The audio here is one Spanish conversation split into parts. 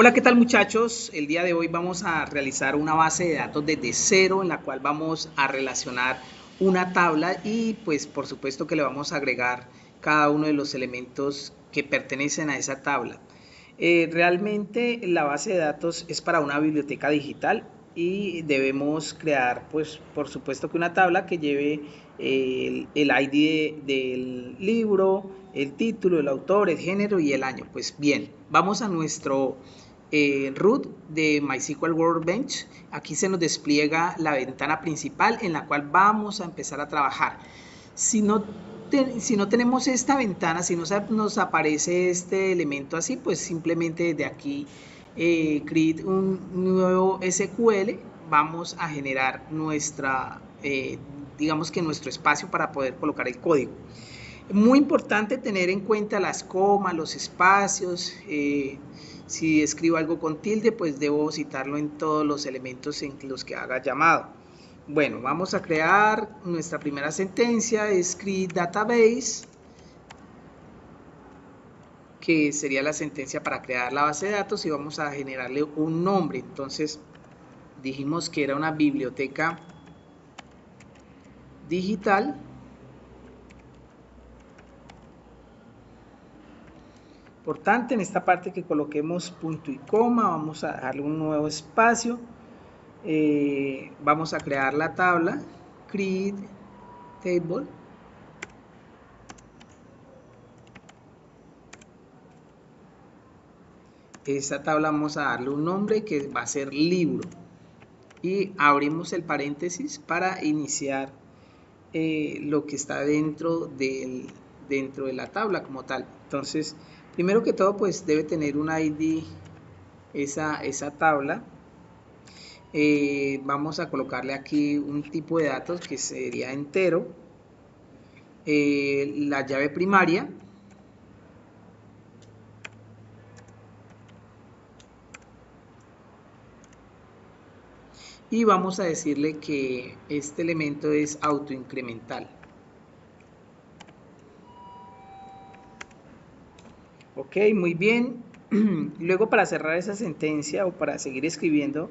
Hola, ¿qué tal muchachos? El día de hoy vamos a realizar una base de datos desde cero en la cual vamos a relacionar una tabla y pues por supuesto que le vamos a agregar cada uno de los elementos que pertenecen a esa tabla. Realmente la base de datos es para una biblioteca digital y debemos crear pues por supuesto que una tabla que lleve el ID del libro, el título, el autor, el género y el año. Pues bien, vamos a nuestro root de MySQL Workbench. Aquí se nos despliega la ventana principal en la cual vamos a empezar a trabajar. Si no tenemos esta ventana, si no nos aparece este elemento así, pues simplemente desde aquí create un nuevo SQL, vamos a generar digamos que nuestro espacio para poder colocar el código. Muy importante tener en cuenta las comas, los espacios. Si escribo algo con tilde, pues debo citarlo en todos los elementos en los que haga llamado. Bueno, vamos a crear nuestra primera sentencia, es create database, que sería la sentencia para crear la base de datos, y vamos a generarle un nombre. Entonces dijimos que era una biblioteca digital. Importante en esta parte que coloquemos punto y coma, vamos a darle un nuevo espacio. Vamos a crear la tabla create table. Esta tabla vamos a darle un nombre que va a ser libro y abrimos el paréntesis para iniciar lo que está dentro de la tabla como tal. Entonces, primero que todo, pues debe tener un ID esa tabla. Vamos a colocarle aquí un tipo de datos que sería entero, la llave primaria, y vamos a decirle que este elemento es autoincremental. Ok, muy bien. Luego, para cerrar esa sentencia o para seguir escribiendo,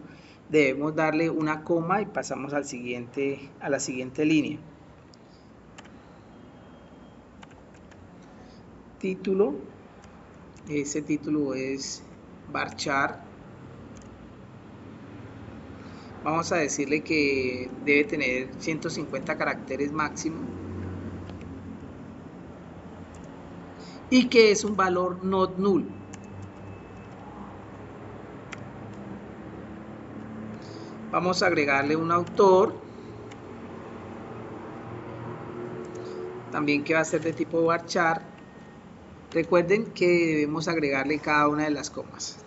debemos darle una coma y pasamos a la siguiente línea. Título, ese título es varchar. Vamos a decirle que debe tener 150 caracteres máximo y que es un valor not null. Vamos a agregarle un autor, también que va a ser de tipo varchar. Recuerden que debemos agregarle cada una de las comas.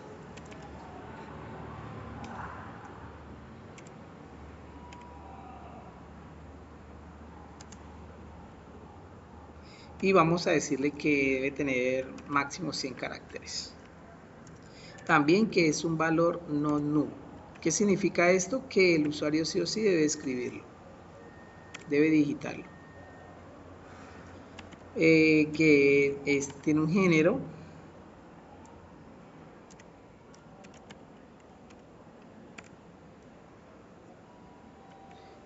Y vamos a decirle que debe tener máximo 100 caracteres. También que es un valor no null. ¿Qué significa esto? Que el usuario sí o sí debe escribirlo, debe digitarlo. Tiene un género,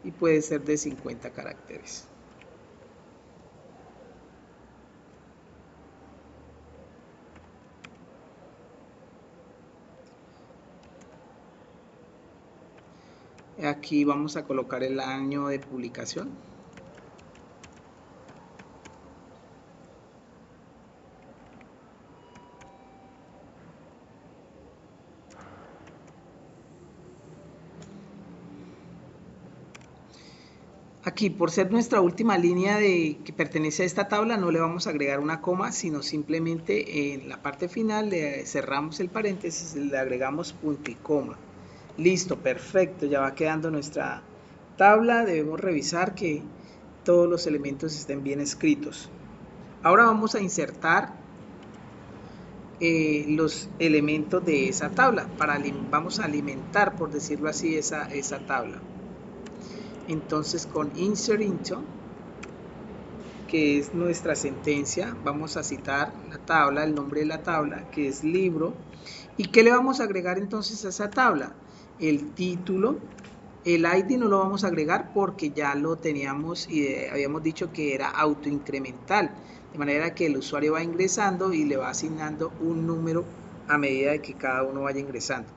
y puede ser de 50 caracteres. Aquí vamos a colocar el año de publicación. Aquí, por ser nuestra última línea que pertenece a esta tabla, no le vamos a agregar una coma, sino simplemente en la parte final le cerramos el paréntesis, le agregamos punto y coma. Listo, perfecto, ya va quedando nuestra tabla. Debemos revisar que todos los elementos estén bien escritos. Ahora vamos a insertar los elementos de esa tabla. Vamos a alimentar, por decirlo así, esa tabla. Entonces, con insert into que es nuestra sentencia. Vamos a citar la tabla, el nombre de la tabla, que es libro. ¿Y qué le vamos a agregar entonces a esa tabla? El título. El ID no lo vamos a agregar porque ya lo teníamos y habíamos dicho que era autoincremental, de manera que el usuario va ingresando y le va asignando un número a medida de que cada uno vaya ingresando.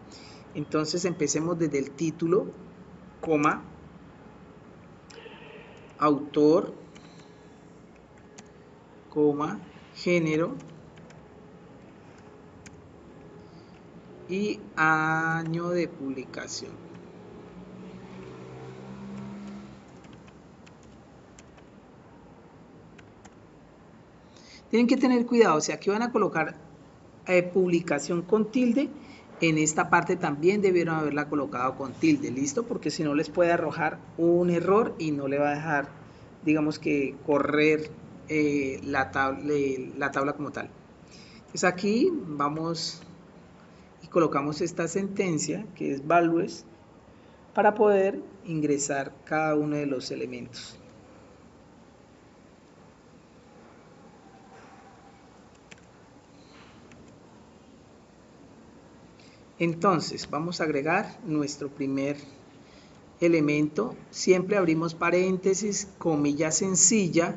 Entonces empecemos desde el título, coma, autor, coma, género y año de publicación. Tienen que tener cuidado, si aquí van a colocar publicación con tilde, en esta parte también debieron haberla colocado con tilde, ¿listo? Porque si no les puede arrojar un error y no le va a dejar, digamos que correr la tabla como tal. Entonces aquí vamos y colocamos esta sentencia que es values para poder ingresar cada uno de los elementos. Entonces vamos a agregar nuestro primer elemento, siempre abrimos paréntesis, comilla sencilla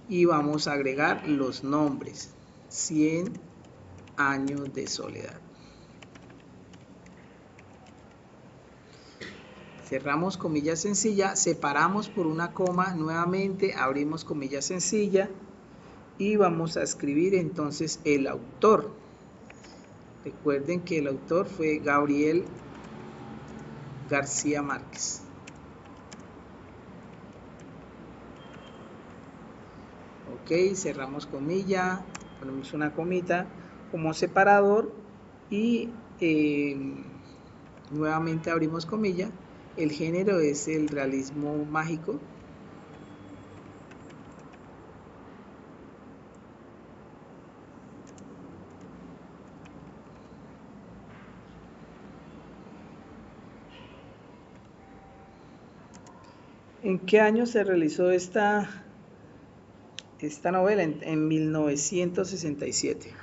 y vamos a agregar los nombres. 100 años de soledad. Cerramos comilla sencilla, separamos por una coma, nuevamente abrimos comilla sencilla y vamos a escribir entonces el autor. Recuerden que el autor fue Gabriel García Márquez. Ok, cerramos comilla, ponemos una comita como separador y nuevamente abrimos comilla. El género es el realismo mágico. ¿En qué año se realizó esta novela? En 1967.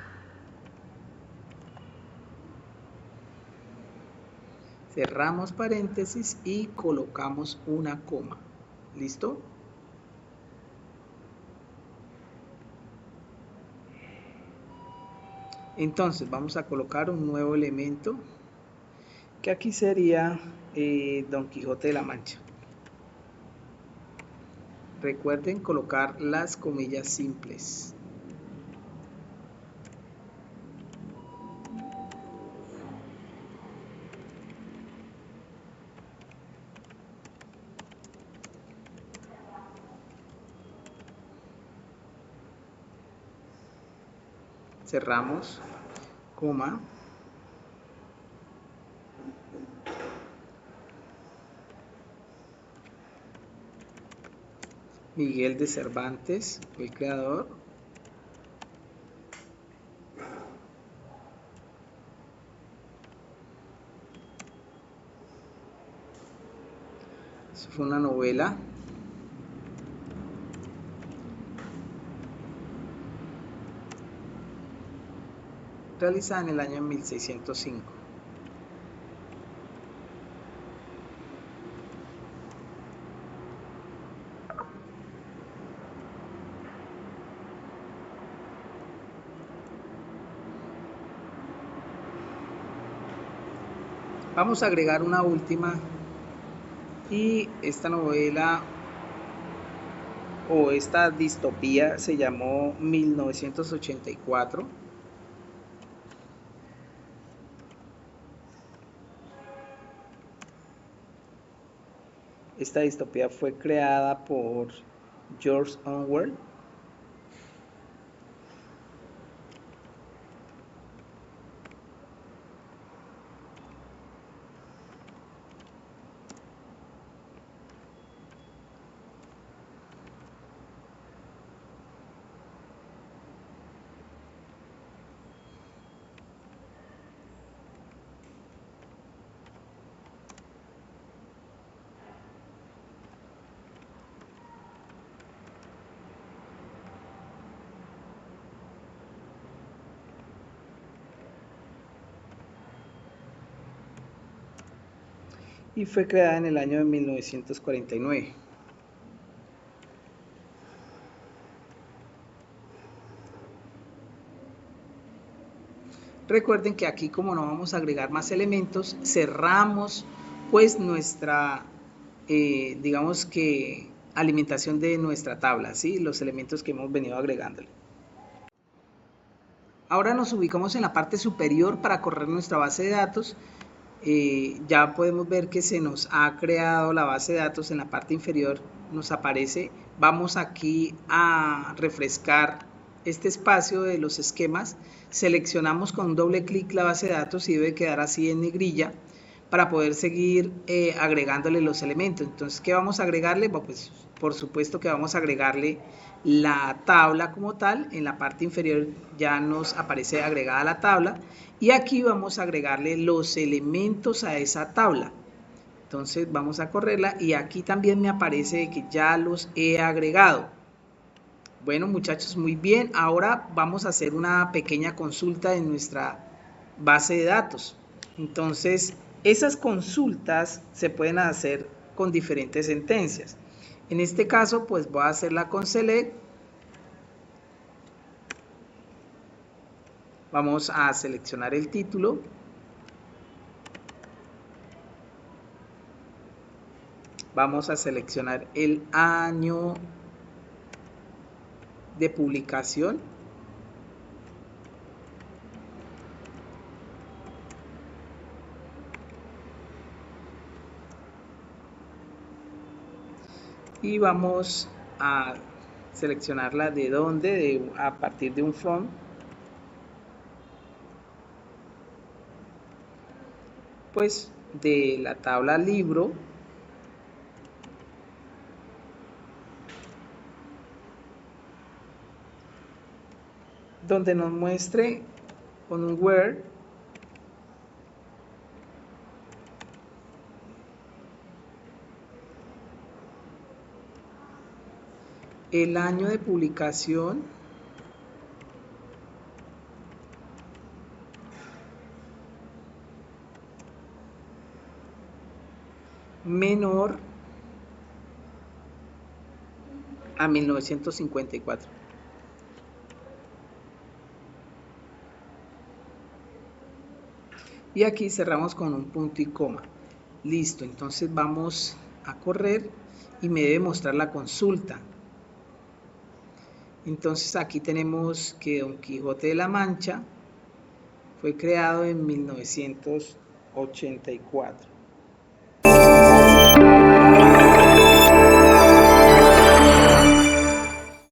Cerramos paréntesis y colocamos una coma. ¿Listo? Entonces vamos a colocar un nuevo elemento que aquí sería Don Quijote de la Mancha. Recuerden colocar las comillas simples. Cerramos, coma. Miguel de Cervantes fue el creador. Eso fue una novela. Realizada en el año 1605. Vamos a agregar una última y esta novela o esta distopía se llamó 1984. Esta distopía fue creada por George Orwell. y fue creada en el año de 1949. Recuerden que aquí, como no vamos a agregar más elementos, cerramos pues nuestra, digamos que, alimentación de nuestra tabla, ¿sí? Los elementos que hemos venido agregándole. Ahora nos ubicamos en la parte superior para correr nuestra base de datos. Ya podemos ver que se nos ha creado la base de datos. En la parte inferior nos aparece. Vamos aquí a refrescar este espacio de los esquemas. Seleccionamos con un doble clic la base de datos y debe quedar así en negrilla para poder seguir agregándole los elementos. Entonces, ¿qué vamos a agregarle? Bueno, pues por supuesto que vamos a agregarle la tabla como tal. En la parte inferior ya nos aparece agregada la tabla y aquí vamos a agregarle los elementos a esa tabla. Entonces vamos a correrla y aquí también me aparece que ya los he agregado. Bueno, muchachos, muy bien. Ahora vamos a hacer una pequeña consulta en nuestra base de datos. Entonces, esas consultas se pueden hacer con diferentes sentencias. En este caso, pues voy a hacerla con select. Vamos a seleccionar el título. Vamos a seleccionar el año de publicación. Y vamos a seleccionarla de dónde, a partir de un from. Pues de la tabla libro. Donde nos muestre con un where el año de publicación menor a 1954. Y aquí cerramos con un punto y coma. Listo, entonces vamos a correr y me debe mostrar la consulta. Entonces aquí tenemos que Don Quijote de la Mancha fue creado en 1984.